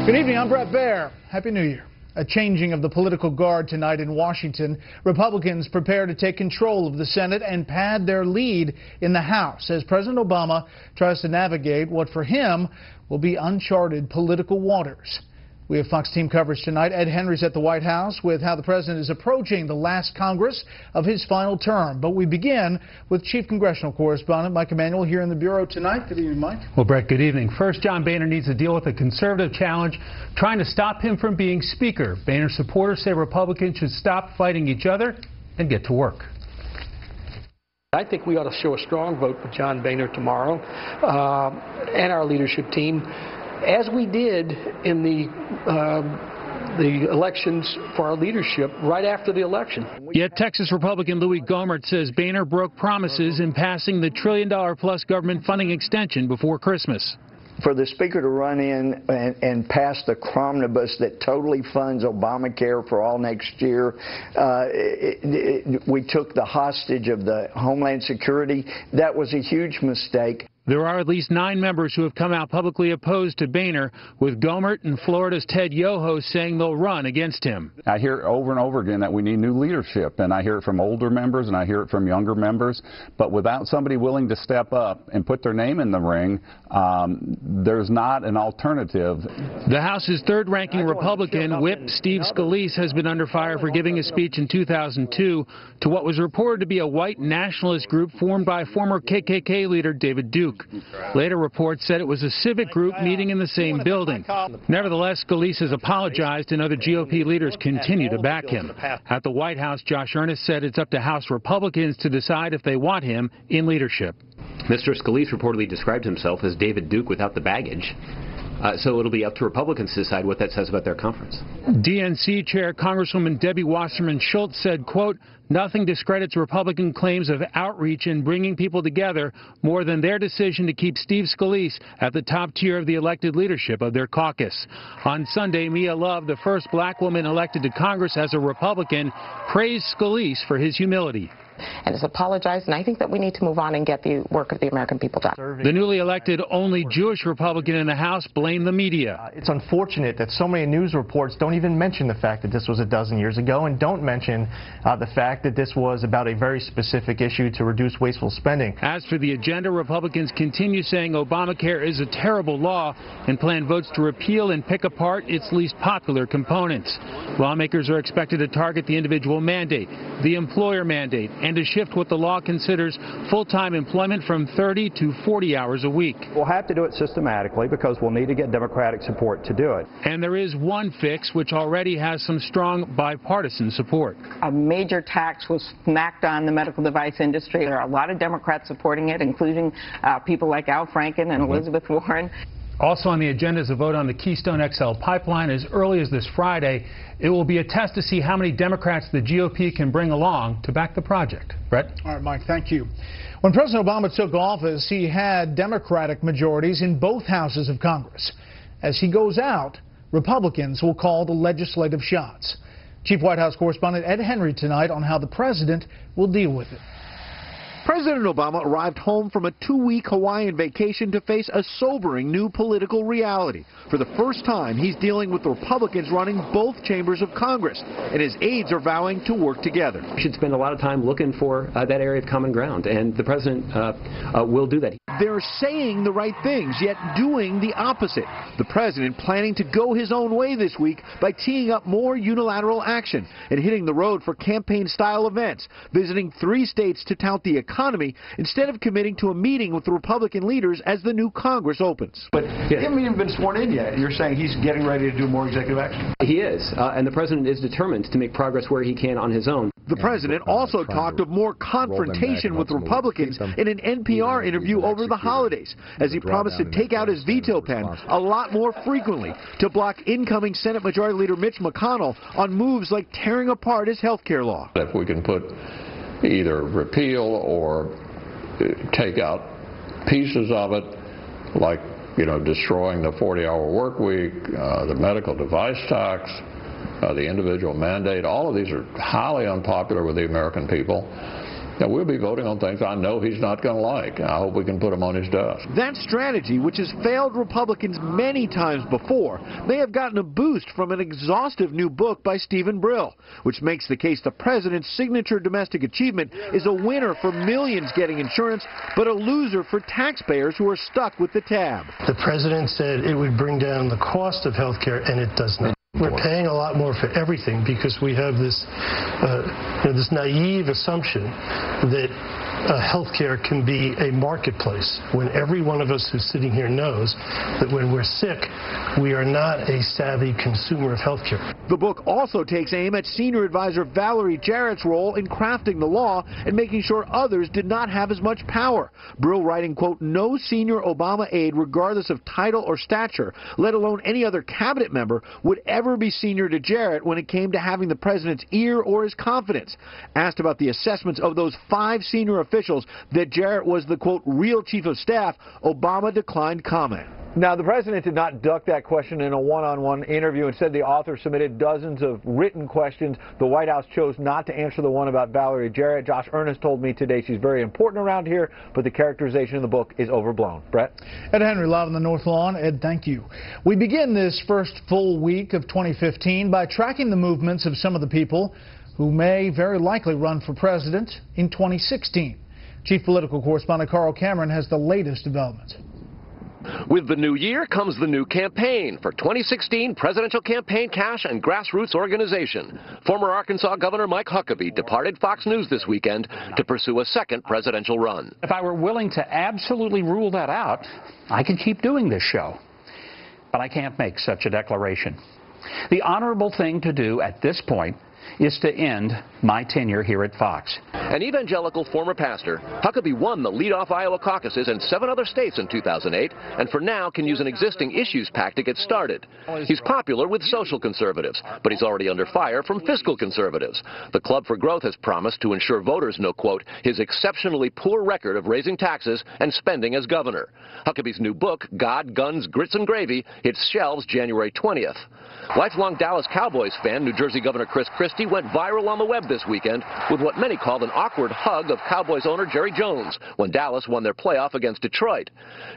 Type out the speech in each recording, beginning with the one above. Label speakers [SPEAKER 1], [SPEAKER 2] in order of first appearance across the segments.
[SPEAKER 1] Good evening, I'm Brett Baer. Happy New Year. A changing of the political guard tonight in Washington. Republicans prepare to take control of the Senate and pad their lead in the House as President Obama tries to navigate what for him will be uncharted political waters. We have Fox team coverage tonight. Ed Henry's at the White House with how the president is approaching the last Congress of his final term. But we begin with Chief Congressional Correspondent Mike Emanuel here in the Bureau tonight. Good evening, Mike.
[SPEAKER 2] Well, Brett, good evening. First, John Boehner needs to deal with a conservative challenge trying to stop him from being Speaker. Boehner supporters say Republicans should stop fighting each other and get to work.
[SPEAKER 3] I think we ought to show a strong vote for John Boehner tomorrow and our leadership team, as we did in the elections for our leadership right after the election.
[SPEAKER 2] Yet Texas Republican Louis Gohmert says Boehner broke promises in passing the $1 trillion-plus government funding extension before Christmas.
[SPEAKER 4] For the Speaker to run in and pass the omnibus that totally funds Obamacare for all next year, we took the hostage of the Homeland Security. That was a huge mistake.
[SPEAKER 2] There are at least 9 members who have come out publicly opposed to Boehner, with Gohmert and Florida's Ted Yoho saying they'll run against him.
[SPEAKER 5] I hear over and over again that we need new leadership, and I hear it from older members and I hear it from younger members. But without somebody willing to step up and put their name in the ring, there's not an alternative.
[SPEAKER 2] The House's third-ranking Republican, Whip Steve Scalise, has been under fire for giving a speech in 2002 to what was reported to be a white nationalist group formed by former KKK leader David Duke. Later reports said it was a civic group meeting in the same building. Nevertheless, Scalise has apologized and other GOP leaders continue to back him. At the White House, Josh Earnest said it's up to House Republicans to decide if they want him in leadership.
[SPEAKER 6] Mr. Scalise reportedly described himself as David Duke without the baggage. So it'll be up to Republicans to decide what that says about their conference.
[SPEAKER 2] DNC Chair Congresswoman Debbie Wasserman Schultz said, quote, "Nothing discredits Republican claims of outreach and bringing people together more than their decision to keep Steve Scalise at the top tier of the elected leadership of their caucus." On Sunday, Mia Love, the first black woman elected to Congress as a Republican, praised Scalise for his humility.
[SPEAKER 7] And has apologized, and I think that we need to move on and get the work of the American people done.
[SPEAKER 2] The newly elected only Jewish Republican in the House blamed the media.
[SPEAKER 8] It's unfortunate that so many news reports don't even mention the fact that this was a dozen years ago and don't mention the fact that this was about a very specific issue to reduce wasteful spending.
[SPEAKER 2] As for the agenda, Republicans continue saying Obamacare is a terrible law and plan votes to repeal and pick apart its least popular components. Lawmakers are expected to target the individual mandate, the employer mandate, and to shift what the law considers full-time employment from 30 to 40 hours a week.
[SPEAKER 9] We'll have to do it systematically because we'll need to get Democratic support to do it.
[SPEAKER 2] And there is one fix which already has some strong bipartisan support.
[SPEAKER 7] A major tax was smacked on the medical device industry. There are a lot of Democrats supporting it, including people like Al Franken and Elizabeth Warren.
[SPEAKER 2] Also on the agenda is a vote on the Keystone XL pipeline as early as this Friday. It will be a test to see how many Democrats the GOP can bring along to back the project. Brett?
[SPEAKER 1] All right, Mike, thank you. When President Obama took office, he had Democratic majorities in both houses of Congress. As he goes out, Republicans will call the legislative shots. Chief White House correspondent Ed Henry tonight on how the president will deal with it.
[SPEAKER 10] President Obama arrived home from a 2-week Hawaiian vacation to face a sobering new political reality. For the first time, he's dealing with the Republicans running both chambers of Congress, and his aides are vowing to work together.
[SPEAKER 6] We should spend a lot of time looking for that area of common ground, and the president will do that.
[SPEAKER 10] They're saying the right things, yet doing the opposite. The president planning to go his own way this week by teeing up more unilateral action and hitting the road for campaign-style events, visiting 3 states to tout the economy instead of committing to a meeting with the Republican leaders as the new Congress opens.
[SPEAKER 9] But he hasn't even been sworn in yet. You're saying he's getting ready to do more executive action?
[SPEAKER 6] He is, and the president is determined to make progress where he can on his own.
[SPEAKER 10] The president also talked of more confrontation with Republicans in an NPR interview over the holidays, as he promised to take out his veto pen a lot more frequently to block incoming Senate Majority Leader Mitch McConnell on moves like tearing apart his health care law.
[SPEAKER 11] If we can put either repeal or take out pieces of it, like, destroying the 40-hour work week, the medical device tax, the individual mandate, all of these are highly unpopular with the American people. Now, we'll be voting on things I know he's not going to like. I hope we can put them on his desk.
[SPEAKER 10] That strategy, which has failed Republicans many times before, may have gotten a boost from an exhaustive new book by Stephen Brill, which makes the case the president's signature domestic achievement is a winner for millions getting insurance, but a loser for taxpayers who are stuck with the tab.
[SPEAKER 12] The president said it would bring down the cost of health care, and it does not. We're paying a lot more for everything because we have this, this naive assumption that health care can be a marketplace, when every one of us who's sitting here knows that when we're sick, we are not a savvy consumer of health care.
[SPEAKER 10] The book also takes aim at senior advisor Valerie Jarrett's role in crafting the law and making sure others did not have as much power. Brill writing, quote, no senior Obama aide, regardless of title or stature, let alone any other cabinet member, would ever be senior to Jarrett when it came to having the president's ear or his confidence. Asked about the assessments of those 5 senior officials that Jarrett was the, quote, real chief of staff, Obama declined comment.
[SPEAKER 13] Now, the president did not duck that question in a one-on-one interview. Instead, the author submitted dozens of written questions. The White House chose not to answer the one about Valerie Jarrett. Josh Earnest told me today she's very important around here, but the characterization in the book is overblown. Brett?
[SPEAKER 1] Ed Henry, live on the North Lawn. Ed, thank you. We begin this first full week of 2015 by tracking the movements of some of the people who may very likely run for president in 2016. Chief political correspondent Carl Cameron has the latest developments.
[SPEAKER 14] With the new year comes the new campaign for 2016 presidential campaign cash and grassroots organization. Former Arkansas Governor Mike Huckabee departed Fox News this weekend to pursue a second presidential run.
[SPEAKER 15] If I were willing to absolutely rule that out, I could keep doing this show. But I can't make such a declaration. The honorable thing to do at this point is to end my tenure here at Fox.
[SPEAKER 14] An evangelical former pastor, Huckabee won the lead-off Iowa caucuses in 7 other states in 2008, and for now can use an existing issues pack to get started. He's popular with social conservatives, but he's already under fire from fiscal conservatives. The Club for Growth has promised to ensure voters know, quote, his exceptionally poor record of raising taxes and spending as governor. Huckabee's new book, God, Guns, Grits and Gravy, hits shelves January 20th. Lifelong Dallas Cowboys fan, New Jersey Governor Chris Christie, went viral on the web this weekend with what many called an awkward hug of Cowboys owner Jerry Jones when Dallas won their playoff against Detroit.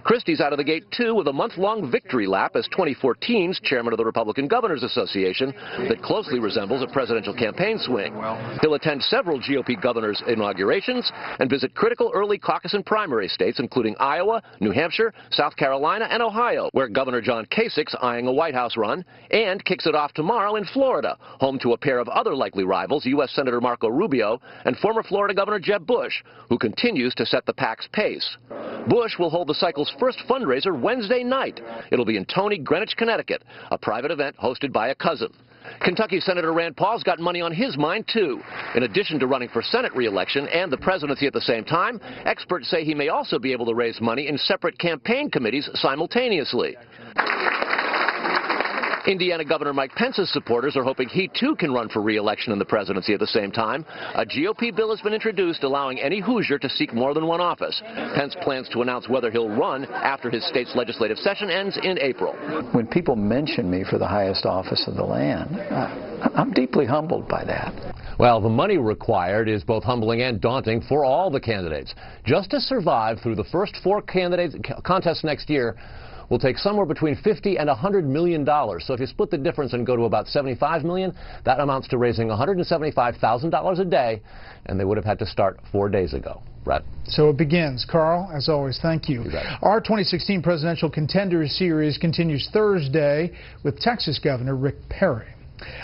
[SPEAKER 14] Christie's out of the gate, too, with a month-long victory lap as 2014's chairman of the Republican Governors Association that closely resembles a presidential campaign swing. He'll attend several GOP governors' inaugurations and visit critical early caucus and primary states, including Iowa, New Hampshire, South Carolina, and Ohio, where Governor John Kasich's eyeing a White House run, and kicks it off tomorrow in Florida, home to a pair of other likely rivals, U.S. Senator Marco Rubio and former Florida Governor Jeb Bush, who continues to set the PAC's pace. Bush will hold the cycle's first fundraiser Wednesday night. It'll be in Tony, Greenwich, Connecticut, a private event hosted by a cousin. Kentucky Senator Rand Paul's got money on his mind, too. In addition to running for Senate re-election and the presidency at the same time, experts say he may also be able to raise money in separate campaign committees simultaneously. Indiana Governor Mike Pence's supporters are hoping he, too, can run for re-election in the presidency at the same time. A GOP bill has been introduced allowing any Hoosier to seek more than one office. Pence plans to announce whether he'll run after his state's legislative session ends in April.
[SPEAKER 4] When people mention me for the highest office of the land, I'm deeply humbled by that.
[SPEAKER 16] Well, the money required is both humbling and daunting for all the candidates. Just to survive through the first 4 contests next year will take somewhere between $50 and $100 million. So if you split the difference and go to about $75 million, that amounts to raising $175,000 a day, and they would have had to start 4 days ago. Brett.
[SPEAKER 1] So it begins. Carl, as always, thank you. Our 2016 Presidential Contenders Series continues Thursday with Texas Governor Rick Perry.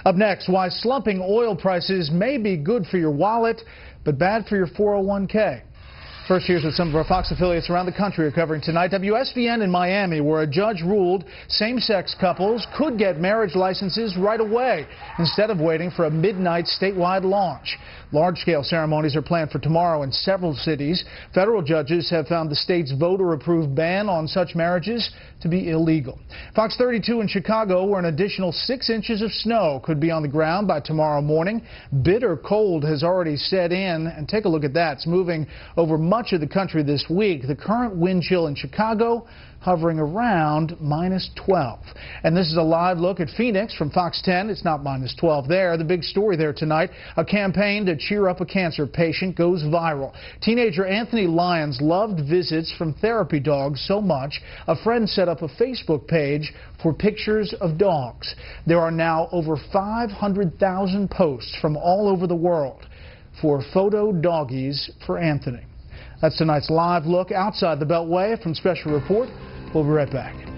[SPEAKER 1] Up next, why slumping oil prices may be good for your wallet, but bad for your 401k. First, here's what some of our Fox affiliates around the country are covering tonight. WSVN in Miami, where a judge ruled same-sex couples could get marriage licenses right away instead of waiting for a midnight statewide launch. Large-scale ceremonies are planned for tomorrow in several cities. Federal judges have found the state's voter-approved ban on such marriages to be illegal. Fox 32 in Chicago, where an additional 6 inches of snow could be on the ground by tomorrow morning. Bitter cold has already set in, and take a look at that. It's moving over much much of the country this week. The current wind chill in Chicago hovering around -12. And this is a live look at Phoenix from Fox 10. It's not -12 there. The big story there tonight, a campaign to cheer up a cancer patient goes viral. Teenager Anthony Lyons loved visits from therapy dogs so much, a friend set up a Facebook page for pictures of dogs. There are now over 500,000 posts from all over the world for photo doggies for Anthony. That's tonight's live look outside the Beltway. From Special Report, we'll be right back.